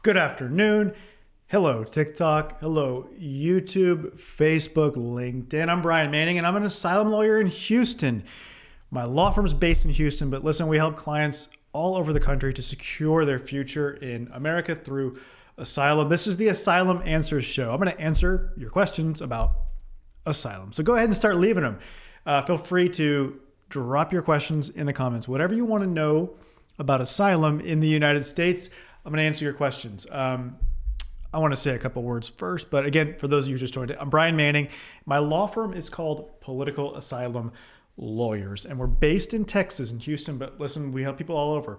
Good afternoon. Hello, TikTok. Hello, YouTube, Facebook, LinkedIn. I'm Brian Manning, and I'm an asylum lawyer in Houston. My law firm is based in Houston, but listen, we help clients all over the country to secure their future in America through asylum. This is the Asylum Answers Show. I'm going to answer your questions about asylum. So go ahead and start leaving them. Feel free to drop your questions in the comments. Whatever you want to know about asylum in the United States, I'm going to answer your questions. I want to say a couple words first, but again, for those of you who just joined it, I'm Brian Manning. My law firm is called Political Asylum Lawyers, and we're based in Texas and Houston, but listen, we help people all over.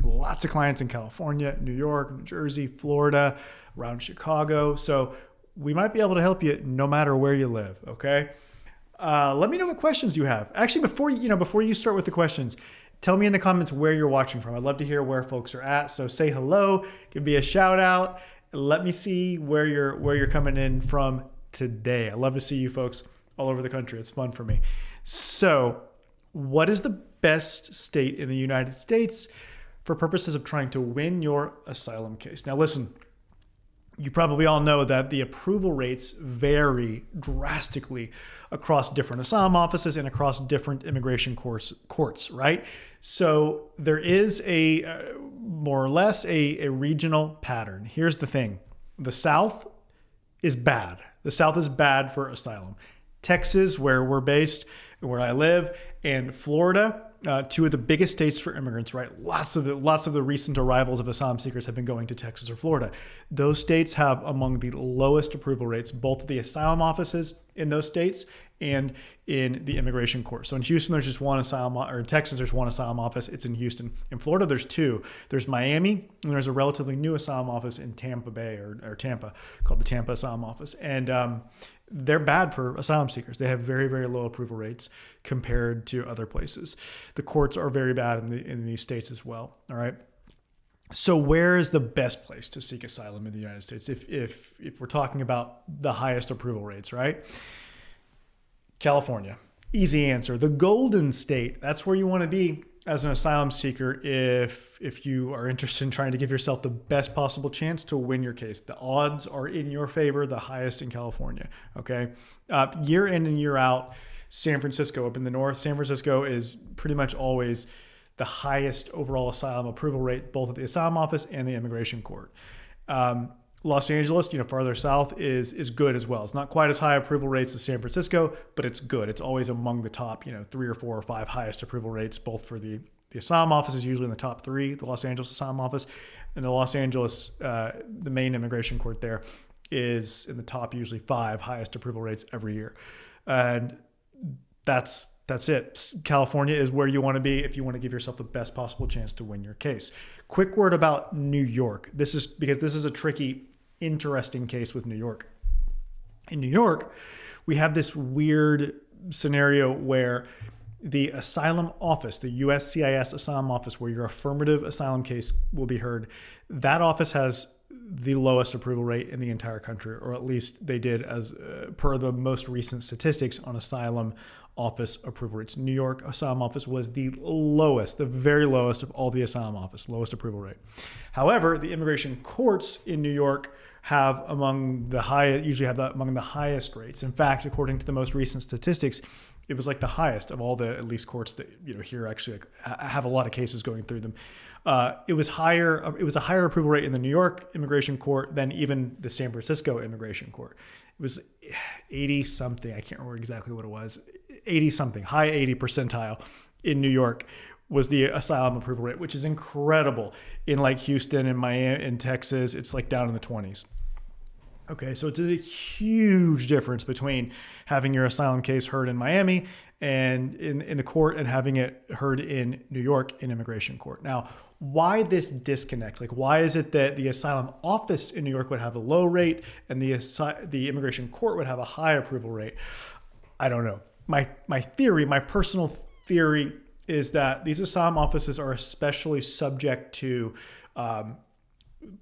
Lots of clients in California, New York, New Jersey, Florida, around Chicago. So we might be able to help you no matter where you live, okay? Let me know what questions you have. Actually, before you start with the questions, tell me in the comments where you're watching from. I'd love to hear where folks are at. So say hello, give me a shout out. Let me see where you're coming in from today. I love to see you folks all over the country. It's fun for me. So, what is the best state in the United States for purposes of trying to win your asylum case? Now listen, you probably all know that the approval rates vary drastically across different asylum offices and across different immigration courts, right? So there is more or less a regional pattern. Here's the thing. The South is bad. The South is bad for asylum. Texas, where we're based, where I live, and Florida, two of the biggest states for immigrants, right? Lots of the recent arrivals of asylum seekers have been going to Texas or Florida. Those states have among the lowest approval rates, both at the asylum offices in those states and in the immigration court. So in Houston, there's just one asylum, or in Texas, there's one asylum office. It's in Houston. In Florida, there's two. There's Miami, and there's a relatively new asylum office in Tampa Bay or Tampa called the Tampa Asylum Office. And they're bad for asylum seekers. They have very, very low approval rates compared to other places. The courts are very bad in these states as well. All right. So where is the best place to seek asylum in the United States if we're talking about the highest approval rates, right? California. Easy answer. The Golden State. That's where you want to be as an asylum seeker if you are interested in trying to give yourself the best possible chance to win your case. The odds are in your favor, the highest in California, okay? Year in and year out, San Francisco up in the north, San Francisco is pretty much always the highest overall asylum approval rate, both at the asylum office and the immigration court. Los Angeles, farther south is good as well. It's not quite as high approval rates as San Francisco, but it's good. It's always among the top, 3 or 4 or 5 highest approval rates, both for the asylum office is usually in the top 3, the Los Angeles asylum office, and the Los Angeles, the main immigration court there is in the top usually 5 highest approval rates every year. And that's it. California is where you want to be if you want to give yourself the best possible chance to win your case. Quick word about New York. This is a tricky, interesting case with New York. In New York, we have this weird scenario where the asylum office, the USCIS asylum office, where your affirmative asylum case will be heard, that office has the lowest approval rate in the entire country, or at least they did as per the most recent statistics on asylum office approval rates. New York asylum office was the lowest, the very lowest of all the asylum office, lowest approval rate. However, the immigration courts in New York have among the highest rates. In fact, according to the most recent statistics, it was like the highest of all the at least courts that here actually have a lot of cases going through them. It was higher. It was a higher approval rate in the New York immigration court than even the San Francisco immigration court. It was 80 something. I can't remember exactly what it was. 80 something, high 80 percentile in New York was the asylum approval rate, which is incredible. In like Houston and Miami and Texas, it's like down in the 20s. Okay, so it's a huge difference between having your asylum case heard in Miami and in the court and having it heard in New York in immigration court. Now, why this disconnect? Like, why is it that the asylum office in New York would have a low rate and the immigration court would have a high approval rate? I don't know. My personal theory is that these asylum offices are especially subject to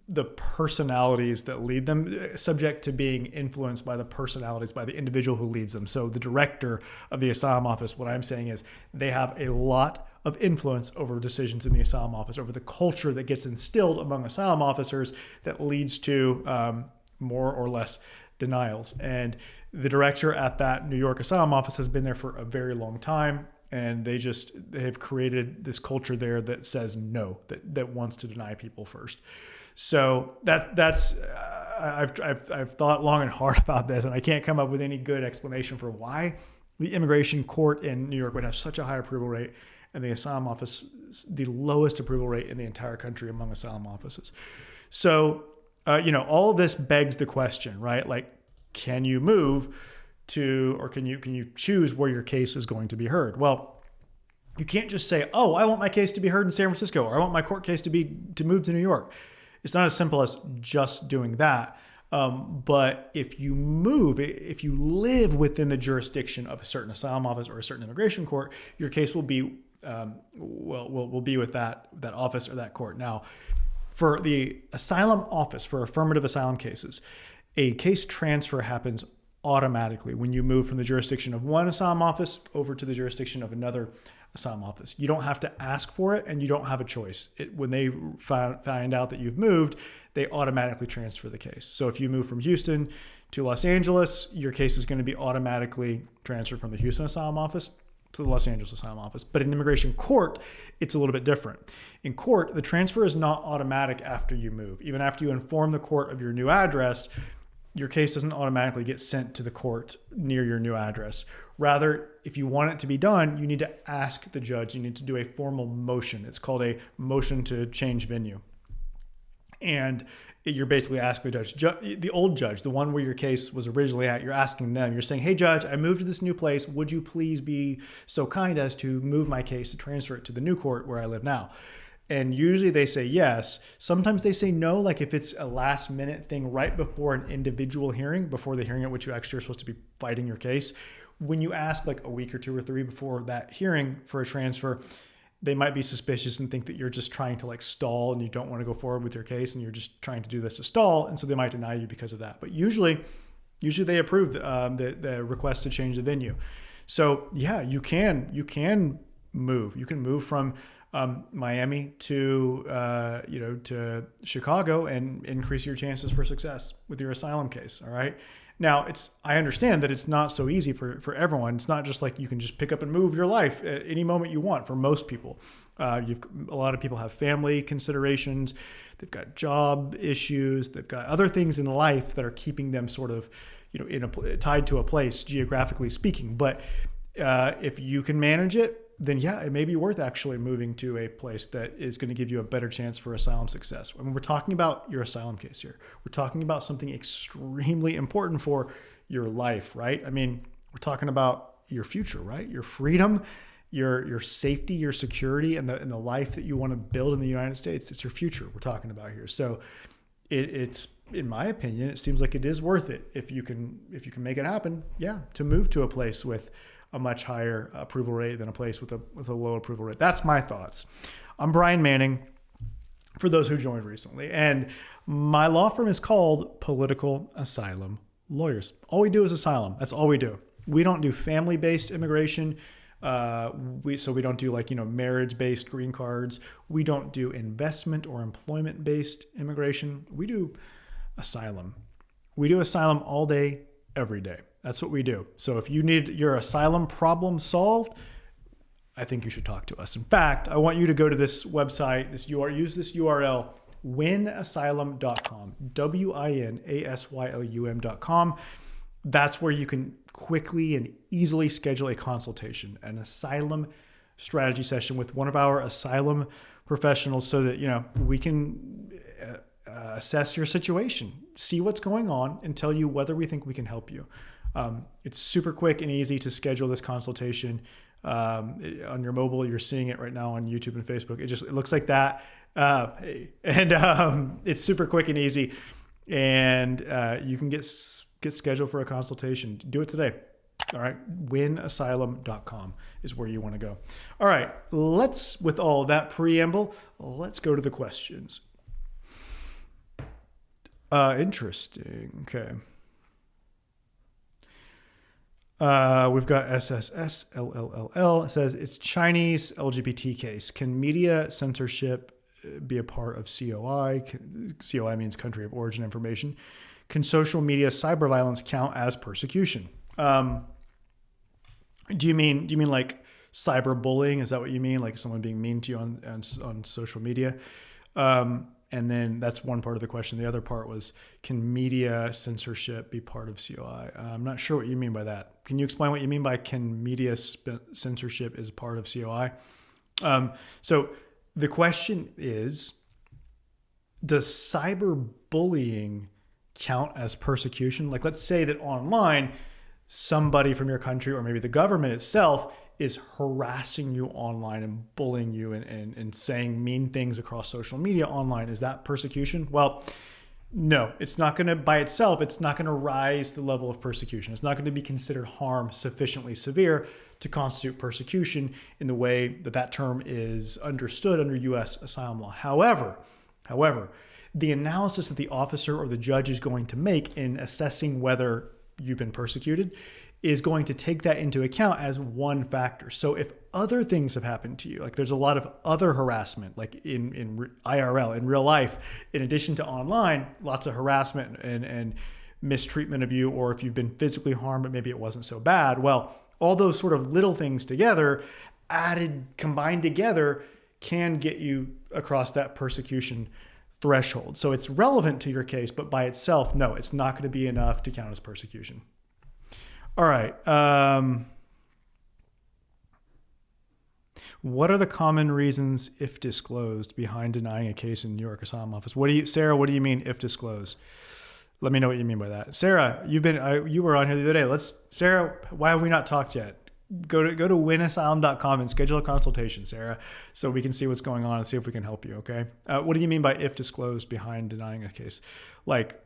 the personalities that lead them, subject to being influenced by the personalities, by the individual who leads them. So the director of the asylum office, what I'm saying is they have a lot of influence over decisions in the asylum office, over the culture that gets instilled among asylum officers that leads to more or less denials. And the director at that New York asylum office has been there for a very long time. And they have created this culture there that says no, that wants to deny people first. So I've thought long and hard about this, and I can't come up with any good explanation for why the immigration court in New York would have such a high approval rate and the asylum office the lowest approval rate in the entire country among asylum offices. So, all of this begs the question, right? Like, can you move to, or can you choose where your case is going to be heard? Well, you can't just say, oh, I want my case to be heard in San Francisco, or I want my court case to move to New York. It's not as simple as just doing that. But if you live within the jurisdiction of a certain asylum office or a certain immigration court, your case will be will be with that office or that court. Now, for the asylum office, for affirmative asylum cases, a case transfer happens automatically when you move from the jurisdiction of one asylum office over to the jurisdiction of another asylum office. You don't have to ask for it, and you don't have a choice. When they find out that you've moved, they automatically transfer the case. So if you move from Houston to Los Angeles, your case is going to be automatically transferred from the Houston asylum office to the Los Angeles asylum office. But in immigration court, it's a little bit different. In court, the transfer is not automatic after you move. Even after you inform the court of your new address, your case doesn't automatically get sent to the court near your new address. Rather, if you want it to be done, you need to ask the judge. You need to do a formal motion. It's called a motion to change venue. And you're basically asking the judge, the old judge, the one where your case was originally at, you're asking them, you're saying, hey, judge, I moved to this new place. Would you please be so kind as to move my case to transfer it to the new court where I live now? And usually they say yes. Sometimes they say no, like if it's a last minute thing right before an individual hearing, before the hearing at which you actually are supposed to be fighting your case. When you ask like a week or two or three before that hearing for a transfer, they might be suspicious and think that you're just trying to like stall and you don't want to go forward with your case and you're just trying to do this to stall. And so they might deny you because of that. But usually they approve the request to change the venue. So yeah, you can move. You can move from Miami to Chicago and increase your chances for success with your asylum case. All right. Now, I understand that it's not so easy for everyone. It's not just like you can just pick up and move your life at any moment you want for most people. A lot of people have family considerations. They've got job issues. They've got other things in life that are keeping them sort of, tied to a place, geographically speaking. But if you can manage it, then yeah, it may be worth actually moving to a place that is going to give you a better chance for asylum success. I mean, we're talking about your asylum case here. We're talking about something extremely important for your life, right? I mean, we're talking about your future, right? Your freedom, your safety, your security, and the life that you want to build in the United States. It's your future we're talking about here. So it's, in my opinion, it seems like it is worth it if you can make it happen. Yeah, to move to a place with a much higher approval rate than a place with a low approval rate. That's my thoughts. I'm Brian Manning, for those who joined recently, and my law firm is called Political Asylum Lawyers. All we do is asylum. That's all we do. We don't do family-based immigration. We don't do marriage-based green cards. We don't do investment or employment-based immigration. We do asylum. We do asylum all day, every day. That's what we do. So if you need your asylum problem solved, I think you should talk to us. In fact, I want you to go to this website, use this URL, winasylum.com, WINASYLUM.com. That's where you can quickly and easily schedule a consultation, an asylum strategy session with one of our asylum professionals so that, we can assess your situation, see what's going on, and tell you whether we think we can help you. It's super quick and easy to schedule this consultation on your mobile. You're seeing it right now on YouTube and Facebook. It looks like that. It's super quick and easy, and you can get scheduled for a consultation. Do it today. All right. winasylum.com is where you want to go. All right. With all that preamble, let's go to the questions. Interesting. Okay. We've got SSSLLL. It says it's Chinese LGBT case. Can media censorship be a part of COI? COI means country of origin information. Can social media cyber violence count as persecution? Do you mean like cyberbullying? Is that what you mean? Like someone being mean to you on social media? And then that's one part of the question. The other part was, can media censorship be part of COI? I'm not sure what you mean by that. Can you explain what you mean by can media censorship is part of COI? So the question is, does cyberbullying count as persecution? Like, let's say that online, somebody from your country or maybe the government itself is harassing you online and bullying you and saying mean things across social media online. Is that persecution? Well, no, it's not going to, by itself, it's not going to rise to the level of persecution. It's not going to be considered harm sufficiently severe to constitute persecution in the way that that term is understood under U.S. asylum law. However, the analysis that the officer or the judge is going to make in assessing whether you've been persecuted is going to take that into account as one factor. So if other things have happened to you, like there's a lot of other harassment, like in IRL, in real life, in addition to online, lots of harassment and mistreatment of you, or if you've been physically harmed, but maybe it wasn't so bad. Well, all those sort of little things together, combined together, can get you across that persecution threshold. So it's relevant to your case, but by itself, no, it's not going to be enough to count as persecution. All right. What are the common reasons, if disclosed, behind denying a case in New York Asylum Office? Sarah, what do you mean if disclosed? Let me know what you mean by that. Sarah, you were on here the other day. Sarah, why have we not talked yet? Go to winasylum.com and schedule a consultation, Sarah, so we can see what's going on and see if we can help you. Okay. What do you mean by if disclosed behind denying a case? Like,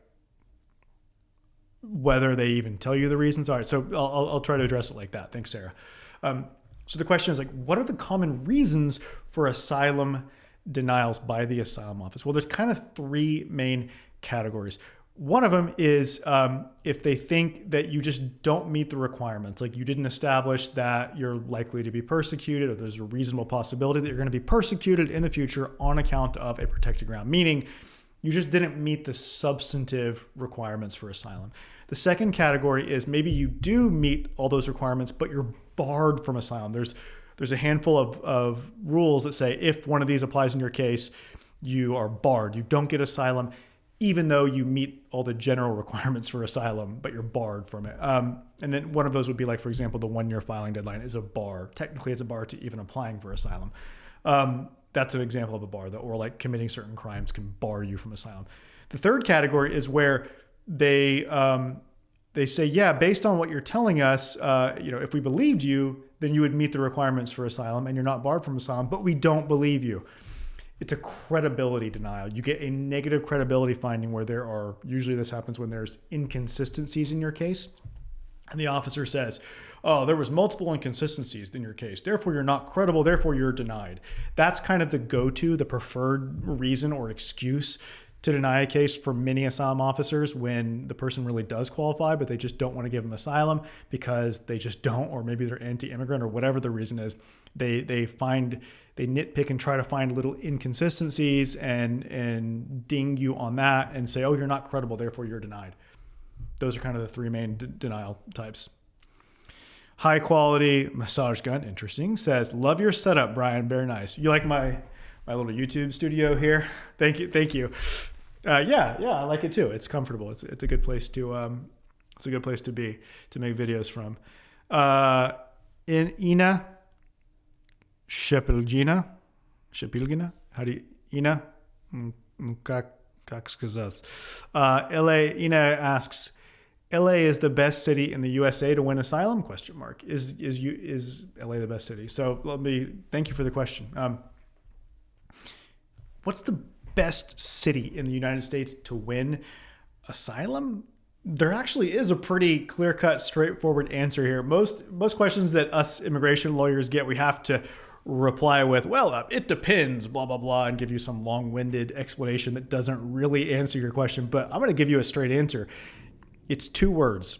whether they even tell you the reasons. All right, so I'll try to address it like that. Thanks, Sarah. So the question is, like, what are the common reasons for asylum denials by the asylum office? Well, there's kind of three main categories. One of them is if they think that you just don't meet the requirements, like you didn't establish that you're likely to be persecuted, or there's a reasonable possibility that you're going to be persecuted in the future on account of a protected ground, meaning you just didn't meet the substantive requirements for asylum. The second category is maybe you do meet all those requirements, but you're barred from asylum. There's a handful of rules that say if one of these applies in your case, you are barred. You don't get asylum, even though you meet all the general requirements for asylum, but you're barred from it. And then one of those would be like, for example, the 1 year filing deadline is a bar. Technically, it's a bar to even applying for asylum. That's an example of a bar, or like committing certain crimes can bar you from asylum. The third category is where they say, yeah, based on what you're telling us, if we believed you, then you would meet the requirements for asylum and you're not barred from asylum, but we don't believe you. It's a credibility denial. You get a negative credibility finding where usually this happens when there's inconsistencies in your case. And the officer says, oh, there was multiple inconsistencies in your case, therefore you're not credible, therefore you're denied. That's kind of the go-to, the preferred reason or excuse to deny a case for many asylum officers when the person really does qualify, but they just don't want to give them asylum because they just don't, or maybe they're anti-immigrant or whatever the reason is. They nitpick and try to find little inconsistencies and ding you on that and say, oh, you're not credible, therefore you're denied. Those are kind of the three main denial types. High quality massage gun, interesting, says, love your setup, Brian, very nice. You like my little YouTube studio here? Thank you. Yeah, I like it too. It's comfortable. It's a good place to be, to make videos from. In Ina Shepilgina, how do you, Ina? Как сказать? Ina asks, LA is the best city in the USA to win asylum? Is LA the best city? So thank you for the question. What's the best city in the United States to win asylum? There actually is a pretty clear-cut, straightforward answer here. Most questions that us immigration lawyers get, we have to reply with, well, it depends, blah, blah, blah, and give you some long-winded explanation that doesn't really answer your question. But I'm going to give you a straight answer. It's 2 words.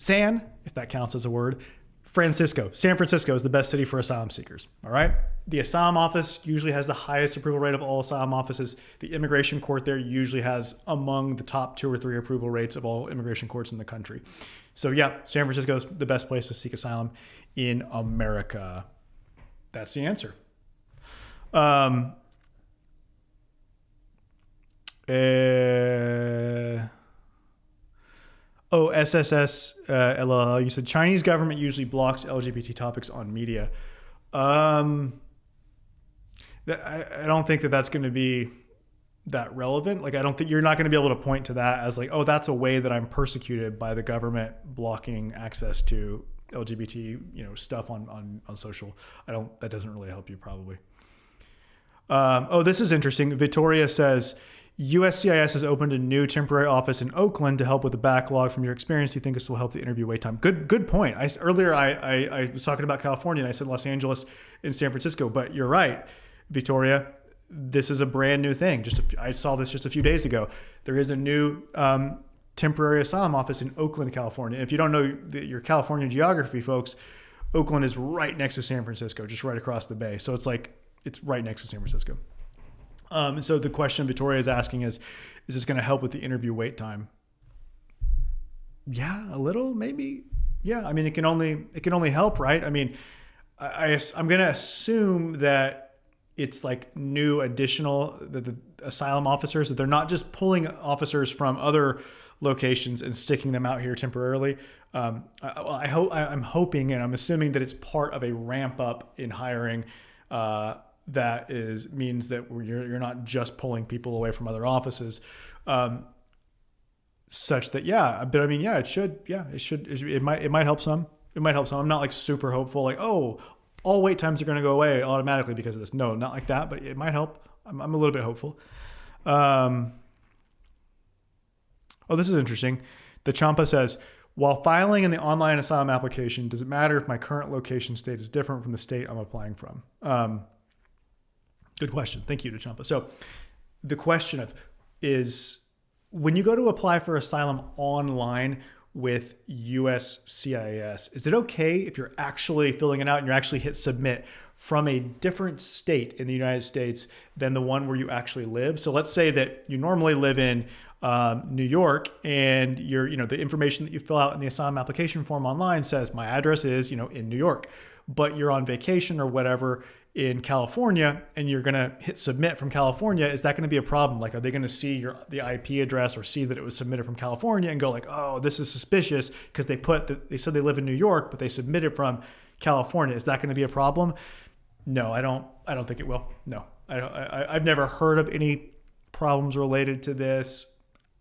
if that counts as a word, San Francisco is the best city for asylum seekers. All right. The asylum office usually has the highest approval rate of all asylum offices. The immigration court there usually has among the top 2 or 3 approval rates of all immigration courts in the country. So yeah, San Francisco is the best place to seek asylum in America. That's the answer. SSS LLL. You said Chinese government usually blocks LGBT topics on media. I don't think that's going to be that relevant. Like, I don't think you're not going to be able to point to that as like, oh, that's a way that I'm persecuted by the government blocking access to LGBT, stuff on social. That doesn't really help you probably. This is interesting. Victoria says, USCIS has opened a new temporary office in Oakland to help with the backlog. From your experience, do you think this will help the interview wait time? Good point. Earlier I was talking about California and I said Los Angeles and San Francisco, but you're right, Victoria. This is a brand new thing. I saw this just a few days ago. There is a new temporary asylum office in Oakland, California. If you don't know your California geography, folks, Oakland is right next to San Francisco, just right across the bay. So it's right next to San Francisco. And so the question Victoria is asking is this going to help with the interview wait time? Yeah, a little, maybe. Yeah, I mean, it can only help, right? I mean, I'm going to assume that it's like new additional the asylum officers, that they're not just pulling officers from other locations and sticking them out here temporarily. I'm hoping and I'm assuming that it's part of a ramp up in hiring. That means that you're not just pulling people away from other offices, such that it might help some. It might help some. I'm not like super hopeful, like, oh, all wait times are going to go away automatically because of this. No, not like that, but it might help. I'm a little bit hopeful. This is interesting. The Champa says, while filing in the online asylum application, does it matter if my current location state is different from the state I'm applying from? Good question. Thank you, Champa. So the question is, when you go to apply for asylum online with USCIS, is it okay if you're actually filling it out and you actually hit submit from a different state in the United States than the one where you actually live? So let's say that you normally live in New York, and the information that you fill out in the asylum application form online says my address is, in New York, but you're on vacation or whatever in California and you're going to hit submit from California. Is that going to be a problem? Like, are they going to see the IP address or see that it was submitted from California and go like, oh, this is suspicious because they said they live in New York, but they submitted from California. Is that going to be a problem? No, I don't think it will. No, I've never heard of any problems related to this.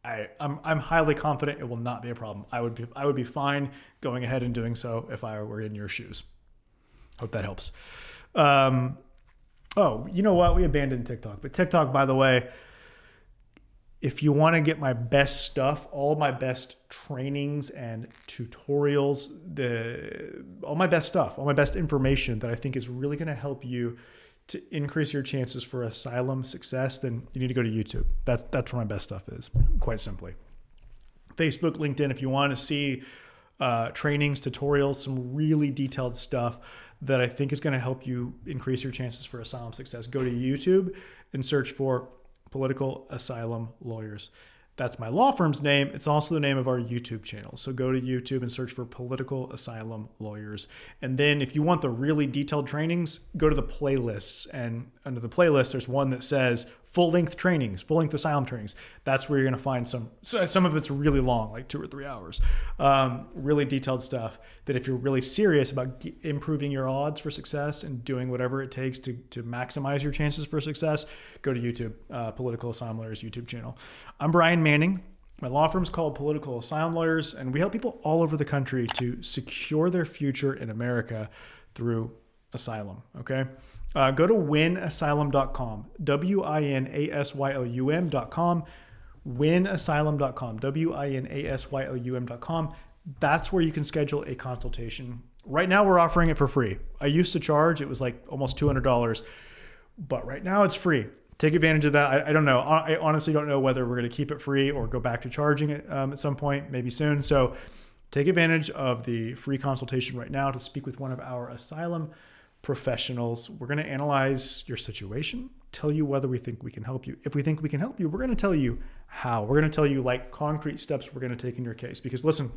I'm highly confident it will not be a problem. I would be fine going ahead and doing so if I were in your shoes. Hope that helps. You know what? We abandoned TikTok. But TikTok, by the way, if you want to get my best stuff, all my best trainings and tutorials, all my best stuff, all my best information that I think is really going to help you to increase your chances for asylum success, then you need to go to YouTube. That's where my best stuff is, quite simply. Facebook, LinkedIn, if you want to see trainings, tutorials, some really detailed stuff that I think is going to help you increase your chances for asylum success, go to YouTube and search for Political Asylum Lawyers. That's my law firm's name. It's also the name of our YouTube channel. So go to YouTube and search for Political Asylum Lawyers. And then if you want the really detailed trainings, go to the playlists. And under the playlist, there's one that says full-length trainings, full-length asylum trainings. That's where you're going to find some of it's really long, like 2 or 3 hours. Really detailed stuff that if you're really serious about improving your odds for success and doing whatever it takes to maximize your chances for success, go to YouTube, Political Asylum Lawyers YouTube channel. I'm Brian Manning. My law firm is called Political Asylum Lawyers, and we help people all over the country to secure their future in America through asylum. Okay. Go to winasylum.com, WINASYLUM.com, winasylum.com, WINASYLUM.com. That's where you can schedule a consultation. Right now, we're offering it for free. I used to charge, it was like almost $200, but right now it's free. Take advantage of that. I don't know. I honestly don't know whether we're going to keep it free or go back to charging it at some point, maybe soon. So Take advantage of the free consultation right now to speak with one of our asylum professionals. We're going to analyze your situation, tell you whether we think we can help you. If we think we can help you, we're going to tell you how. We're going to tell you like concrete steps we're going to take in your case. Because listen,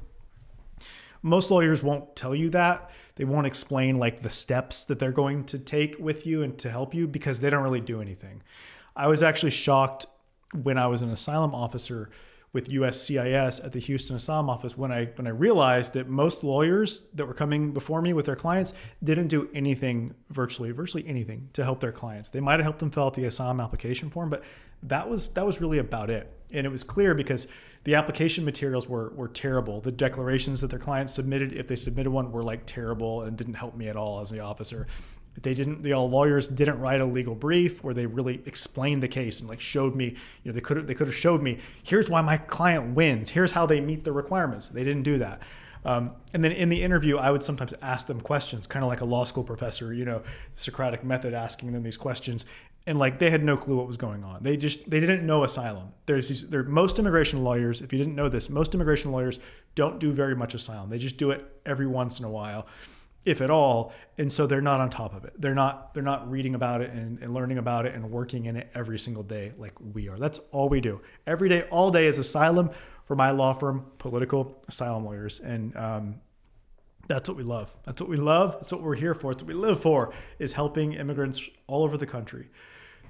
most lawyers won't tell you that. They won't explain like the steps that they're going to take with you and to help you because they don't really do anything. I was actually shocked when I was an asylum officer with USCIS at the Houston Asylum Office when I realized that most lawyers that were coming before me with their clients didn't do anything, virtually anything to help their clients. They might have helped them fill out the asylum application form, but that was really about it. And it was clear because the application materials were terrible. The declarations that their clients submitted, if they submitted one, were like terrible and didn't help me at all as the officer. The lawyers didn't write a legal brief where they really explained the case and like showed me, they could have showed me, here's why my client wins. Here's how they meet the requirements. They didn't do that. And then in the interview, I would sometimes ask them questions, kind of like a law school professor, Socratic method, asking them these questions. And like they had no clue what was going on. They didn't know asylum. Most immigration lawyers, if you didn't know this, most immigration lawyers don't do very much asylum. They just do it every once in a while, if at all. And so they're not on top of it. They're not reading about it and learning about it and working in it every single day like we are. That's all we do. Every day, all day is asylum for my law firm, political asylum lawyers. And that's what we love. That's what we love. That's what we're here for. It's what we live for, is helping immigrants all over the country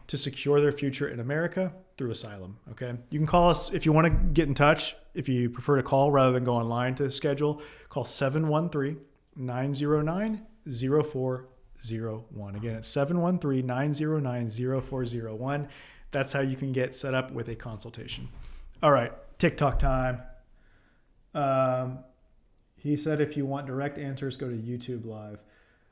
to secure their future in America through asylum. Okay. You can call us if you want to get in touch. If you prefer to call rather than go online to schedule, call 713-909-0401. Again, it's 713-909-0401. That's how you can get set up with a consultation. All right. TikTok time. He said, if you want direct answers, go to YouTube Live.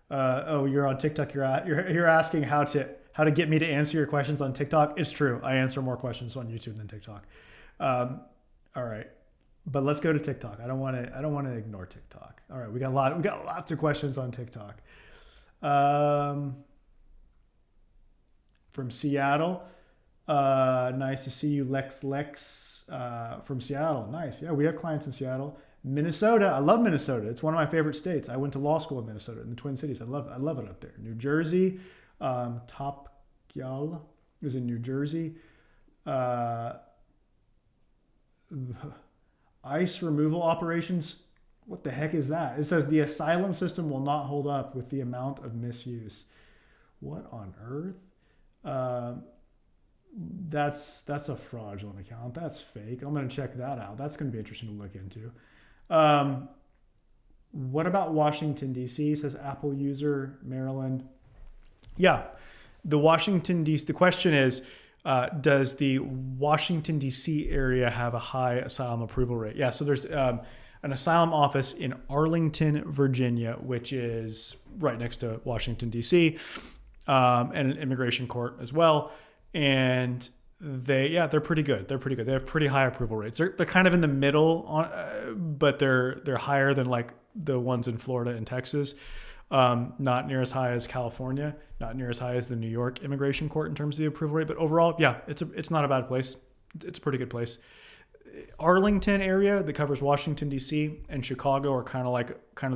You're on TikTok. You're asking how to get me to answer your questions on TikTok. It's true. I answer more questions on YouTube than TikTok. All right, but let's go to TikTok. I don't want to ignore TikTok. All right, we got lots of questions on TikTok. From Seattle. Nice to see you, Lex from Seattle. Nice. Yeah, we have clients in Seattle. Minnesota. I love Minnesota. It's one of my favorite states. I went to law school in Minnesota, in the Twin Cities. I love it up there. New Jersey. Top Gyal is in New Jersey. ICE removal operations. What the heck is that? It says the asylum system will not hold up with the amount of misuse. What on earth? That's a fraudulent account. That's fake. I'm going to check that out. That's going to be interesting to look into. What about Washington, D.C., says Apple user, Maryland. Yeah, the question is, does the Washington, D.C. area have a high asylum approval rate? Yeah, so there's an asylum office in Arlington, Virginia, which is right next to Washington, D.C., and an immigration court as well. And they're pretty good. They're pretty good. They have pretty high approval rates. They're kind of in the middle, but they're higher than like the ones in Florida and Texas. Not near as high as California, not near as high as the New York immigration court in terms of the approval rate. But overall, yeah, it's not a bad place. It's a pretty good place. Arlington area that covers Washington, D.C. and Chicago are kind of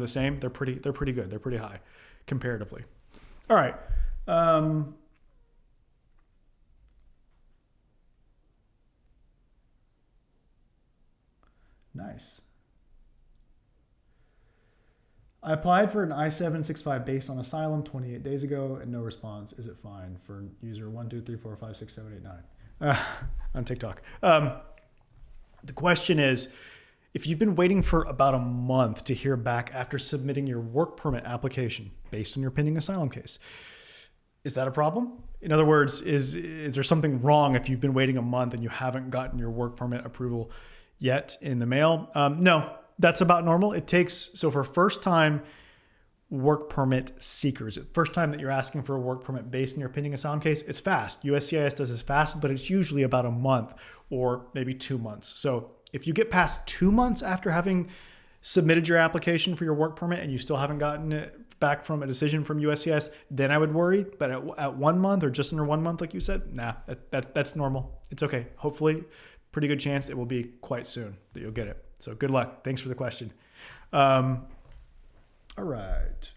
the same. They're pretty good. They're pretty high comparatively. All right. Nice. I applied for an I-765 based on asylum 28 days ago and no response. Is it fine? For user 123456789 on TikTok. The question is, if you've been waiting for about a month to hear back after submitting your work permit application based on your pending asylum case, is that a problem? In other words, is there something wrong if you've been waiting a month and you haven't gotten your work permit approval yet in the mail? No, that's about normal. It takes, so for first time work permit seekers, first time that you're asking for a work permit based on your pending asylum case, it's fast. USCIS does this fast, but it's usually about a month or maybe 2 months. So if you get past 2 months after having submitted your application for your work permit and you still haven't gotten it back from a decision from USCIS, then I would worry. But at 1 month or just under 1 month, like you said, nah, that's normal. It's okay. Hopefully, pretty good chance it will be quite soon that you'll get it. So good luck. Thanks for the question. All right.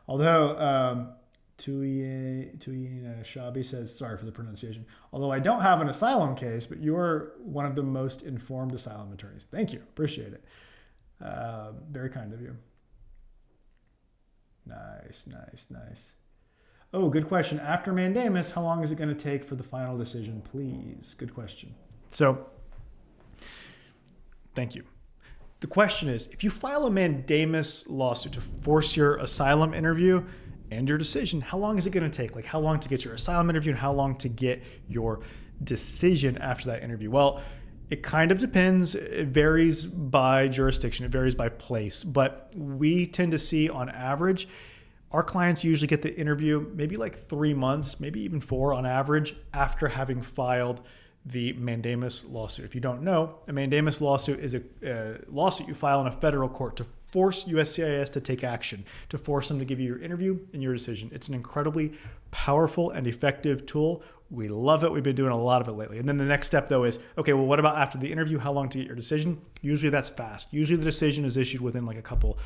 Although Tuyin Shabi says, sorry for the pronunciation, although I don't have an asylum case, but you're one of the most informed asylum attorneys. Thank you. Appreciate it. Very kind of you. Nice, nice, nice. Oh, good question. After Mandamus, how long is it going to take for the final decision, please? Good question. So, thank you. The question is, if you file a Mandamus lawsuit to force your asylum interview and your decision, how long is it going to take? Like, how long to get your asylum interview and how long to get your decision after that interview? Well, it kind of depends. It varies by jurisdiction. It varies by place. But we tend to see on average, our clients usually get the interview maybe like 3 months, maybe even 4 on average after having filed the Mandamus lawsuit. If you don't know, a Mandamus lawsuit is a lawsuit you file in a federal court to force USCIS to take action, to force them to give you your interview and your decision. It's an incredibly powerful and effective tool. We love it. We've been doing a lot of it lately. And then the next step though is, okay, well, what about after the interview? How long to get your decision? Usually that's fast. Usually the decision is issued within like a couple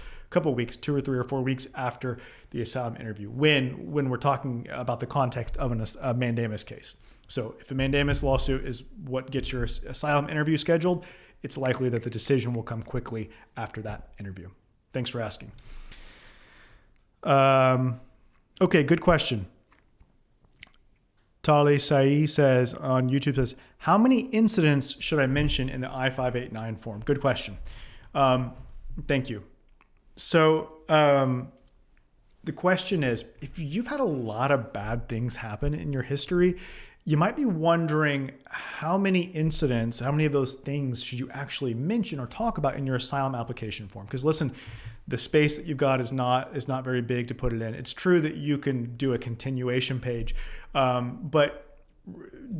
weeks, 2 or 3 or 4 weeks after the asylum interview, when we're talking about the context of a Mandamus case. So if a Mandamus lawsuit is what gets your asylum interview scheduled, it's likely that the decision will come quickly after that interview. Thanks for asking. Okay, good question. Tali Sai says on YouTube, says, how many incidents should I mention in the I-589 form? Good question. Thank you. So the question is, if you've had a lot of bad things happen in your history, you might be wondering how many incidents, how many of those things should you actually mention or talk about in your asylum application form? Because listen, the space that you've got is not very big to put it in. It's true that you can do a continuation page, but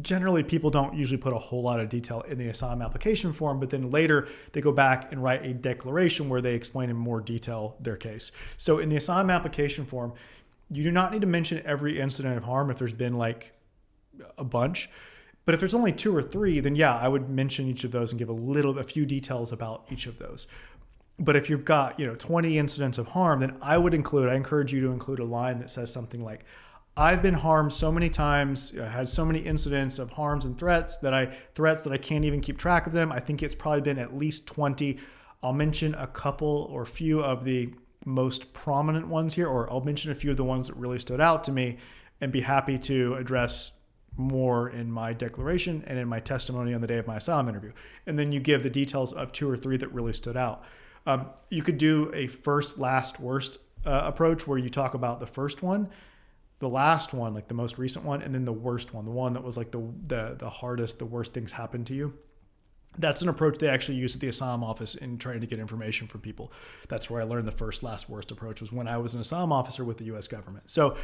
generally people don't usually put a whole lot of detail in the asylum application form, but then later they go back and write a declaration where they explain in more detail their case. So in the asylum application form, you do not need to mention every incident of harm if there's been like a bunch. But if there's only 2 or 3, then yeah, I would mention each of those and give a few details about each of those. But if you've got, 20 incidents of harm, then I encourage you to include a line that says something like, I've been harmed so many times, I had so many incidents of harms and threats that I can't even keep track of them. I think it's probably been at least 20. I'll mention a couple or few of the most prominent ones here, or I'll mention a few of the ones that really stood out to me and be happy to address more in my declaration and in my testimony on the day of my asylum interview. And then you give the details of 2 or 3 that really stood out. You could do a first, last, worst approach where you talk about the first one, the last one, like the most recent one, and then the worst one, the one that was like the hardest, the worst things happened to you. That's an approach they actually use at the asylum office in trying to get information from people. That's where I learned the first, last, worst approach, was when I was an asylum officer with the U.S. government. So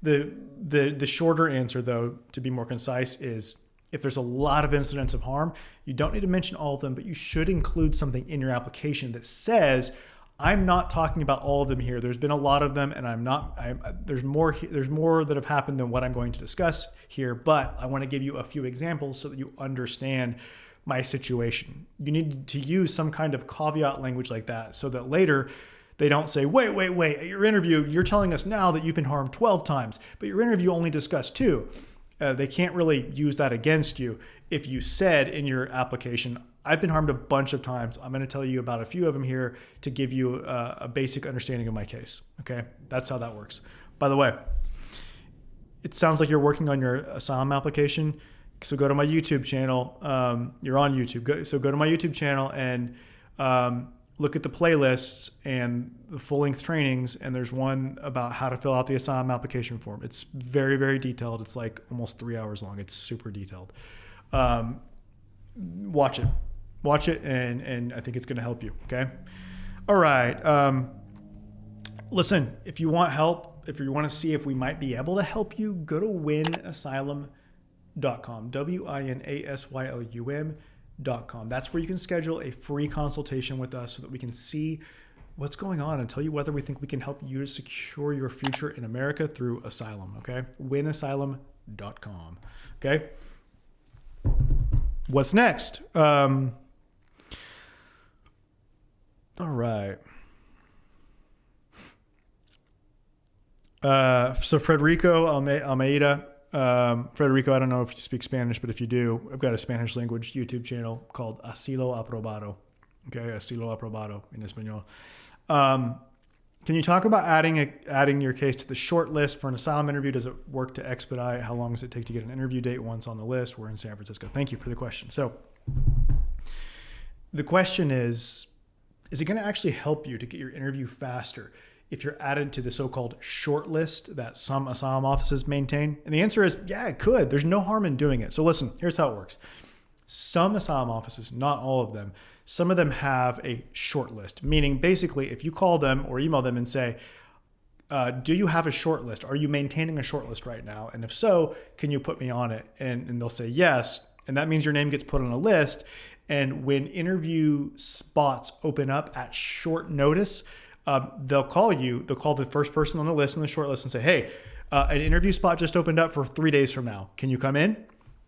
the shorter answer, though, to be more concise, is if there's a lot of incidents of harm, you don't need to mention all of them, but you should include something in your application that says, I'm not talking about all of them here. There's been a lot of them, and there's more that have happened than what I'm going to discuss here, but I want to give you a few examples so that you understand my situation. You need to use some kind of caveat language like that so that later they don't say, wait, at your interview, you're telling us now that you've been harmed 12 times, but your interview only discussed 2. They can't really use that against you if you said in your application, I've been harmed a bunch of times. I'm going to tell you about a few of them here to give you a basic understanding of my case. Okay, that's how that works. By the way, it sounds like you're working on your asylum application. So go to my YouTube channel. You're on YouTube. So go to my YouTube channel and look at the playlists and the full-length trainings, and there's one about how to fill out the asylum application form. It's very, very detailed. It's like almost 3 hours long. It's super detailed. Watch it, and I think it's going to help you, okay? All right. Listen, if you want help, if you want to see if we might be able to help you, go to winasylum.com, WINASYLUM.com. That's where you can schedule a free consultation with us so that we can see what's going on and tell you whether we think we can help you to secure your future in America through asylum, okay? winasylum.com, okay? What's next? All right. So Federico Almeida. Federico, I don't know if you speak Spanish, but if you do, I've got a Spanish language YouTube channel called Asilo Aprobado. Okay, Asilo Aprobado in Espanol. Can you talk about adding your case to the short list for an asylum interview? Does it work to expedite? How long does it take to get an interview date once on the list? We're in San Francisco. Thank you for the question. So the question is it going to actually help you to get your interview faster if you're added to the so-called short list that some asylum offices maintain? And the answer is, yeah, it could. There's no harm in doing it. So listen, here's how it works. Some asylum offices, not all of them, some of them have a short list, meaning basically if you call them or email them and say, do you have a short list? Are you maintaining a short list right now? And if so, can you put me on it? And they'll say yes. And that means your name gets put on a list. And when interview spots open up at short notice, they'll call you. They'll call the first person on the list, on the short list, and say, hey, an interview spot just opened up for 3 days from now. Can you come in?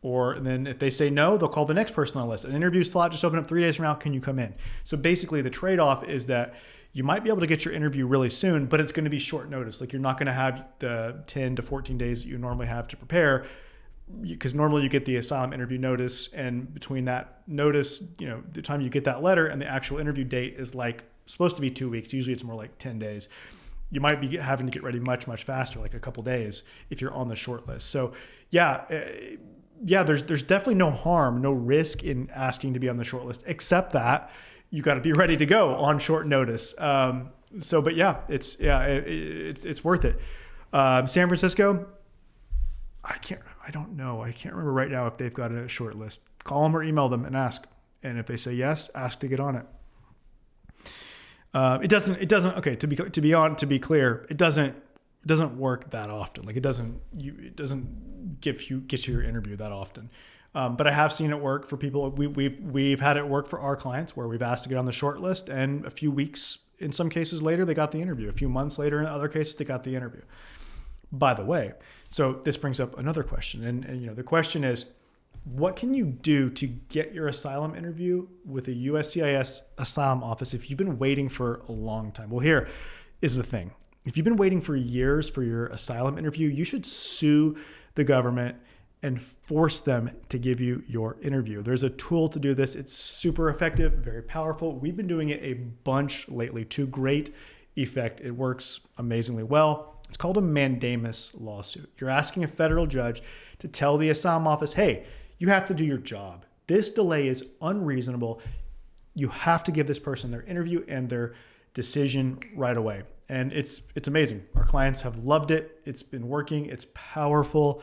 Or then if they say no, they'll call the next person on the list. An interview slot just opened up 3 days from now. Can you come in? So basically the trade-off is that you might be able to get your interview really soon, but it's going to be short notice. Like you're not going to have the 10 to 14 days that you normally have to prepare, because normally you get the asylum interview notice, and between that notice, the time you get that letter and the actual interview date is like supposed to be 2 weeks. Usually it's more like 10 days. You might be having to get ready much, much faster, like a couple days if you're on the short list. So there's definitely no harm, no risk in asking to be on the short list, except that you got to be ready to go on short notice. It's worth it. San Francisco, I don't know. I can't remember right now if they've got a short list. Call them or email them and ask. And if they say yes, ask to get on it. It doesn't. Okay. To be clear, it doesn't work that often. Like it doesn't get you your interview that often. But I have seen it work for people. We've had it work for our clients where we've asked to get on the short list, and a few weeks in some cases later they got the interview. A few months later in other cases they got the interview. By the way, so this brings up another question, and the question is, what can you do to get your asylum interview with the USCIS asylum office if you've been waiting for a long time? Well, here is the thing. If you've been waiting for years for your asylum interview, you should sue the government and force them to give you your interview. There's a tool to do this. It's super effective, very powerful. We've been doing it a bunch lately to great effect. It works amazingly well. It's called a Mandamus lawsuit. You're asking a federal judge to tell the asylum office, hey, you have to do your job. This delay is unreasonable. You have to give this person their interview and their decision right away. And it's amazing. Our clients have loved it. It's been working. It's powerful.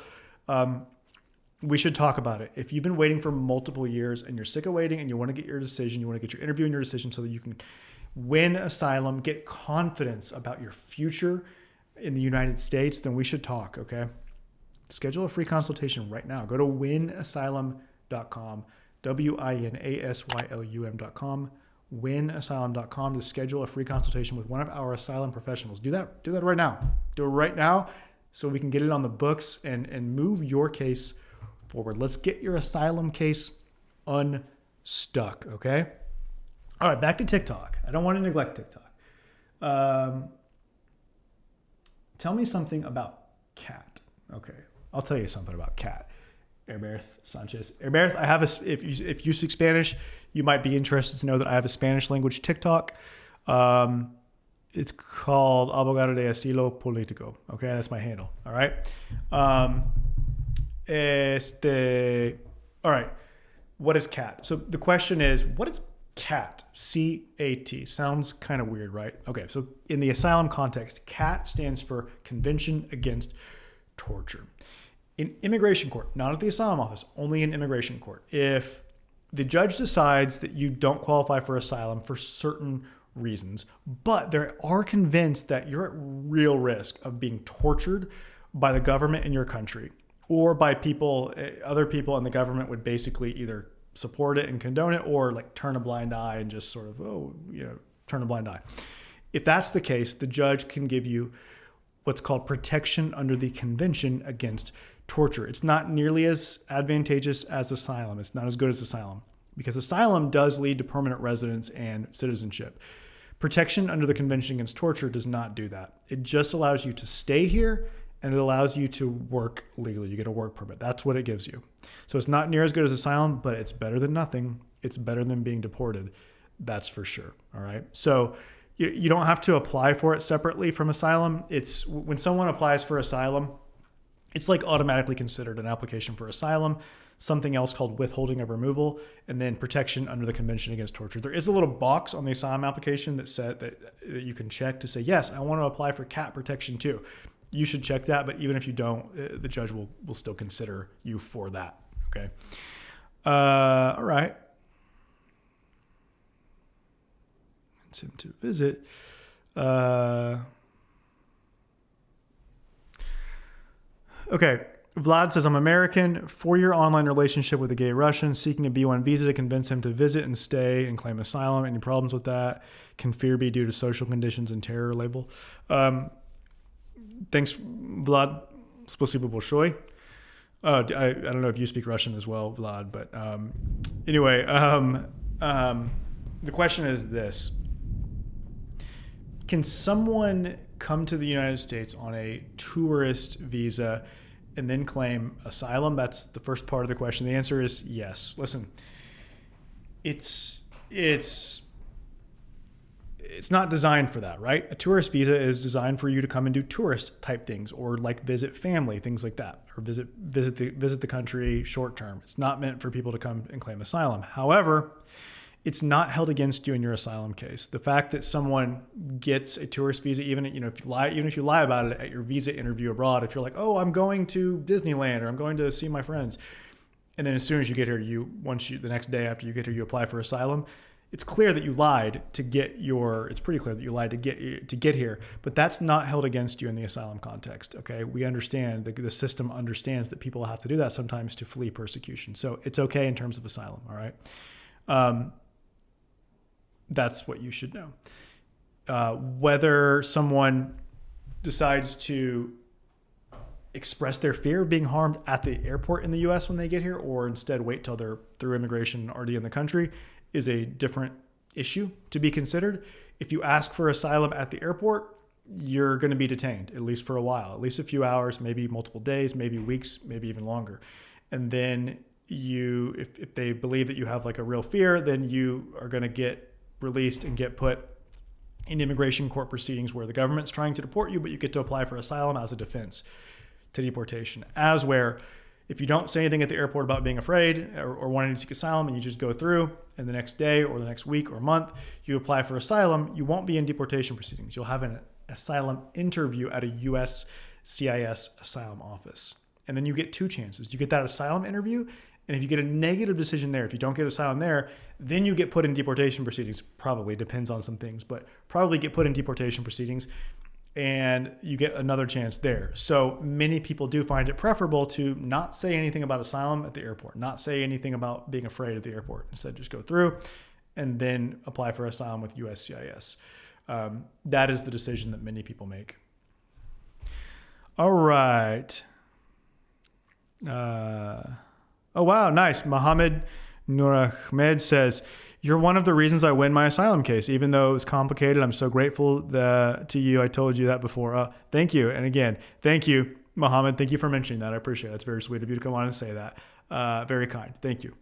We should talk about it. If you've been waiting for multiple years and you're sick of waiting and you want to get your decision, you want to get your interview and your decision so that you can win asylum, get confidence about your future in the United States, then we should talk, okay? Schedule a free consultation right now. Go to winasylum.com, WINASYLUM.com, winasylum.com to schedule a free consultation with one of our asylum professionals. Do that right now. Do it right now so we can get it on the books and move your case forward. Let's get your asylum case unstuck, okay? All right, back to TikTok. I don't want to neglect TikTok. Tell me something about Cat. Okay, I'll tell you something about Cat. Herberth Sanchez. Herberth, I have if you speak Spanish, you might be interested to know that I have a Spanish language TikTok. It's called Abogado de Asilo Político. Okay, that's my handle. All right. All right. What is CAT? So the question is, what is CAT? C-A-T. Sounds kind of weird, right? Okay, so in the asylum context, CAT stands for Convention Against Torture. In immigration court, not at the asylum office, only in immigration court, if the judge decides that you don't qualify for asylum for certain reasons, but they are convinced that you're at real risk of being tortured by the government in your country or by other people, and the government would basically either support it and condone it or like turn a blind eye and just sort of, turn a blind eye. If that's the case, the judge can give you what's called protection under the Convention Against Torture. It's not nearly as advantageous as asylum. It's not as good as asylum because asylum does lead to permanent residence and citizenship. Protection under the Convention Against Torture does not do that. It just allows you to stay here and it allows you to work legally. You get a work permit. That's what it gives you. So it's not near as good as asylum, but it's better than nothing. It's better than being deported. That's for sure. All right. So you don't have to apply for it separately from asylum. It's when someone applies for asylum, it's like automatically considered an application for asylum, something else called withholding of removal, and then protection under the Convention Against Torture. There is a little box on the asylum application that said that you can check to say, yes, I want to apply for cat protection too. You should check that, but even if you don't, the judge will still consider you for that. Okay. All right. It's him to visit. Okay. Vlad says, I'm American, 4-year online relationship with a gay Russian, seeking a B1 visa to convince him to visit and stay and claim asylum. Any problems with that? Can fear be due to social conditions and terror label? Thanks, Vlad. Spasibo большое. I don't know if you speak Russian as well, Vlad, but anyway, the question is this. Can someone come to the United States on a tourist visa and then claim asylum? That's the first part of the question. The answer is yes. Listen, it's not designed for that, right? A tourist visa is designed for you to come and do tourist type things or like visit family, things like that, or visit the country short term. It's not meant for people to come and claim asylum. However, it's not held against you in your asylum case. The fact that someone gets a tourist visa, even if you lie about it at your visa interview abroad, if you're like, oh, I'm going to Disneyland or I'm going to see my friends, and then as soon as you get here, the next day after you get here, you apply for asylum. It's clear that you lied to get it's pretty clear that you lied to get here, but that's not held against you in the asylum context. Okay, we understand the system understands that people have to do that sometimes to flee persecution, so it's okay in terms of asylum. All right. That's what you should know. Whether someone decides to express their fear of being harmed at the airport in the U.S. when they get here, or instead wait till they're through immigration already in the country, is a different issue to be considered. If you ask for asylum at the airport, you're going to be detained, at least for a while, at least a few hours, maybe multiple days, maybe weeks, maybe even longer. And then if they believe that you have like a real fear, then you are going to get released and get put in immigration court proceedings where the government's trying to deport you, but you get to apply for asylum as a defense to deportation. As where if you don't say anything at the airport about being afraid or wanting to seek asylum and you just go through and the next day or the next week or month, you apply for asylum, you won't be in deportation proceedings. You'll have an asylum interview at a USCIS asylum office. And then you get 2 chances. You get that asylum interview, and if you get a negative decision there, if you don't get asylum there, then you get put in deportation proceedings. Probably depends on some things, but probably get put in deportation proceedings and you get another chance there. So many people do find it preferable to not say anything about asylum at the airport, not say anything about being afraid at the airport. Instead, just go through and then apply for asylum with USCIS. That is the decision that many people make. All right. Oh, wow. Nice. Mohammed Nur Ahmed says, you're one of the reasons I win my asylum case. Even though it was complicated, I'm so grateful to you. I told you that before. Thank you. And again, thank you, Mohammed. Thank you for mentioning that. I appreciate it. It's very sweet of you to come on and say that. Very kind. Thank you.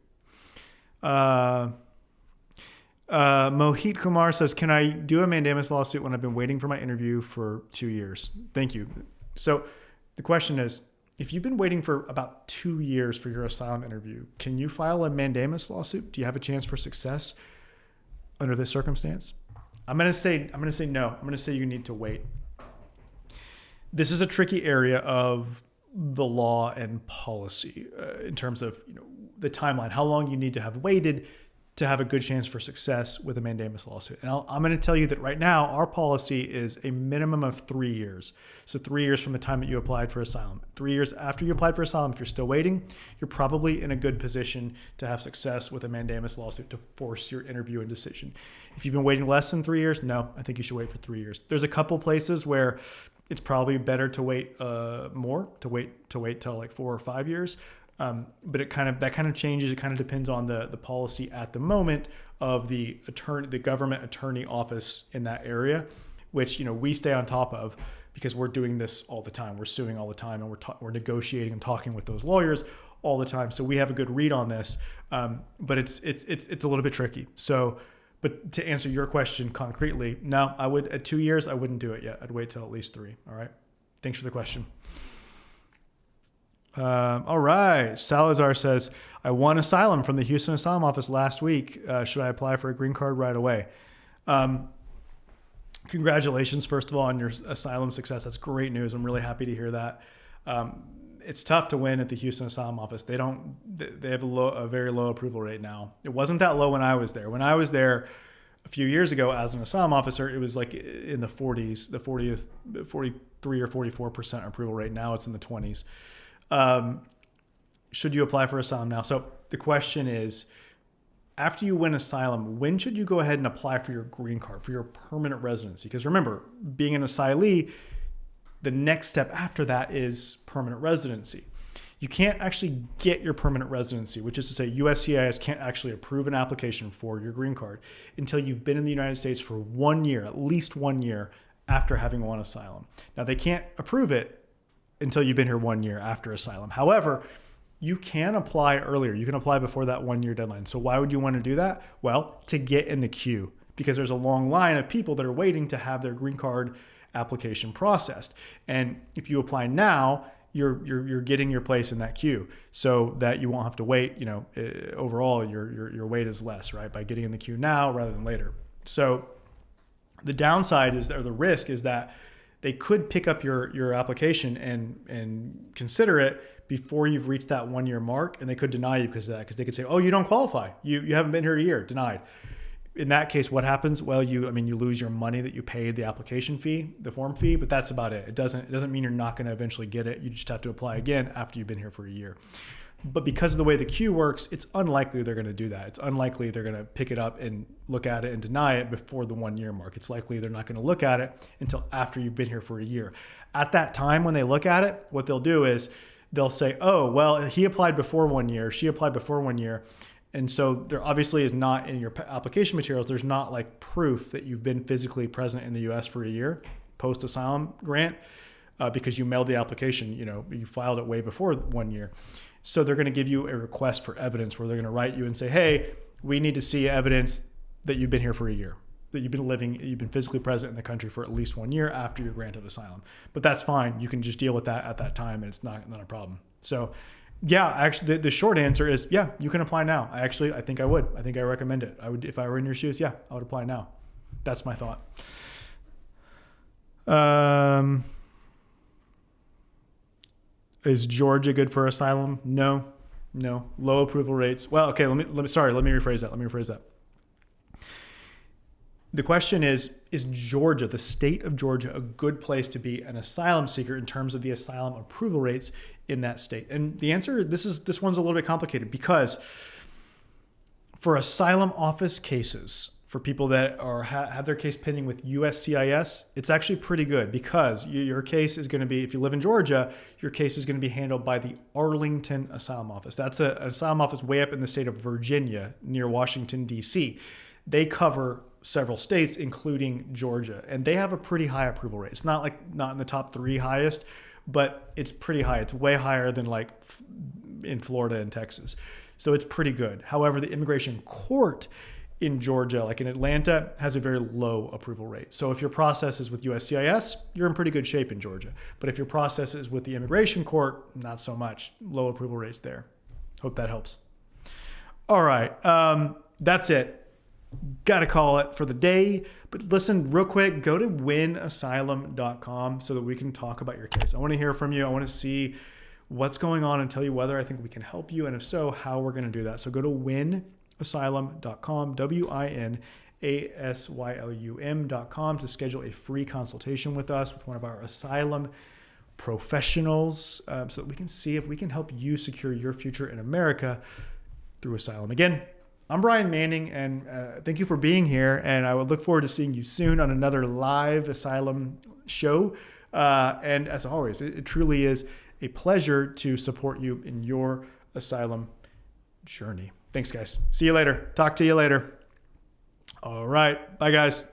Mohit Kumar says, can I do a mandamus lawsuit when I've been waiting for my interview for 2 years? Thank you. So the question is, if you've been waiting for about 2 years for your asylum interview, can you file a mandamus lawsuit? Do you have a chance for success under this circumstance? I'm going to say no. I'm going to say you need to wait. This is a tricky area of the law and policy in terms of the timeline, how long you need to have waited to have a good chance for success with a mandamus lawsuit. And I'm going to tell you that right now, our policy is a minimum of 3 years. So 3 years from the time that you applied for asylum. 3 years after you applied for asylum, if you're still waiting, you're probably in a good position to have success with a mandamus lawsuit to force your interview and decision. If you've been waiting less than 3 years, no, I think you should wait for 3 years. There's a couple places where it's probably better to wait more, to wait till like 4 or 5 years. But that kind of changes. It kind of depends on the policy at the moment of the government attorney office in that area, which, we stay on top of because we're doing this all the time. We're suing all the time, and we're negotiating and talking with those lawyers all the time. So we have a good read on this, but it's a little bit tricky. So, but to answer your question concretely, no, I would, at 2 years, I wouldn't do it yet. I'd wait till at least 3. All right. Thanks for the question. All right. Salazar says, I won asylum from the Houston Asylum Office last week. Should I apply for a green card right away? Congratulations, first of all, on your asylum success. That's great news. I'm really happy to hear that. It's tough to win at the Houston Asylum Office. They have a very low approval rate now. It wasn't that low when I was there. When I was there a few years ago as an asylum officer, it was like in the 40s, the 43 or 44% approval rate. Now it's in the 20s. Should you apply for asylum now? So the question is, after you win asylum, when should you go ahead and apply for your green card, for your permanent residency? Because remember, being an asylee, the next step after that is permanent residency. You can't actually get your permanent residency, which is to say USCIS can't actually approve an application for your green card until you've been in the United States for 1 year, at least 1 year after having won asylum. Now, they can't approve it until you've been here 1 year after asylum. However, you can apply earlier. You can apply before that 1 year deadline. So why would you want to do that? Well, to get in the queue, because there's a long line of people that are waiting to have their green card application processed. And if you apply now, you're getting your place in that queue, so that you won't have to wait. Overall, your wait is less, right, by getting in the queue now rather than later. So the downside is, or the risk is, that they could pick up your application and consider it before you've reached that 1 year mark, and they could deny you because of that, because they could say, oh, you don't qualify. You haven't been here a year, denied. In that case, what happens? Well, you lose your money that you paid, the application fee, the form fee, but that's about it. It doesn't mean you're not going to eventually get it. You just have to apply again after you've been here for a year. But because of the way the queue works, it's unlikely they're going to do that. It's unlikely they're going to pick it up and look at it and deny it before the 1 year mark. It's likely they're not going to look at it until after you've been here for a year. At that time, when they look at it, what they'll do is they'll say, oh, well, he applied before 1 year, she applied before 1 year. And so there obviously is not, in your application materials, there's not like proof that you've been physically present in the US for a year post-asylum grant, because you mailed the application, you filed it way before 1 year. So they're going to give you a request for evidence, where they're going to write you and say, hey, we need to see evidence that you've been here for a year, that you've been physically present in the country for at least 1 year after your grant of asylum. But that's fine. You can just deal with that at that time, and it's not a problem. So yeah, actually, the short answer is, yeah, you can apply now. I think I would. I think I recommend it. I would, if I were in your shoes, yeah, I would apply now. That's my thought. Is Georgia good for asylum? No. Low approval rates. Well, okay, let me rephrase that. The question is Georgia, the state of Georgia, a good place to be an asylum seeker in terms of the asylum approval rates in that state? And the answer, this one's a little bit complicated, because for asylum office cases, for people that have their case pending with USCIS, it's actually pretty good, because your case is going to be, if you live in Georgia, your case is going to be handled by the Arlington Asylum Office. That's an asylum office way up in the state of Virginia near Washington, D.C. They cover several states, including Georgia, and they have a pretty high approval rate. It's not in the top 3 highest, but it's pretty high. It's way higher than like in Florida and Texas. So it's pretty good. However, the immigration court in Georgia, like in Atlanta, has a very low approval rate. So if your process is with USCIS, you're in pretty good shape in Georgia. But if your process is with the immigration court, not so much. Low approval rates there. Hope that helps. All right. That's it. Got to call it for the day. But listen, real quick, go to winasylum.com so that we can talk about your case. I want to hear from you. I want to see what's going on and tell you whether I think we can help you, and if so, how we're going to do that. So go to winasylum.com, WINASYLUM.com, to schedule a free consultation with us, with one of our asylum professionals, so that we can see if we can help you secure your future in America through asylum. Again, I'm Brian Manning, and thank you for being here, and I would look forward to seeing you soon on another live asylum show. And as always, it truly is a pleasure to support you in your asylum journey. Thanks, guys. See you later. Talk to you later. All right. Bye, guys.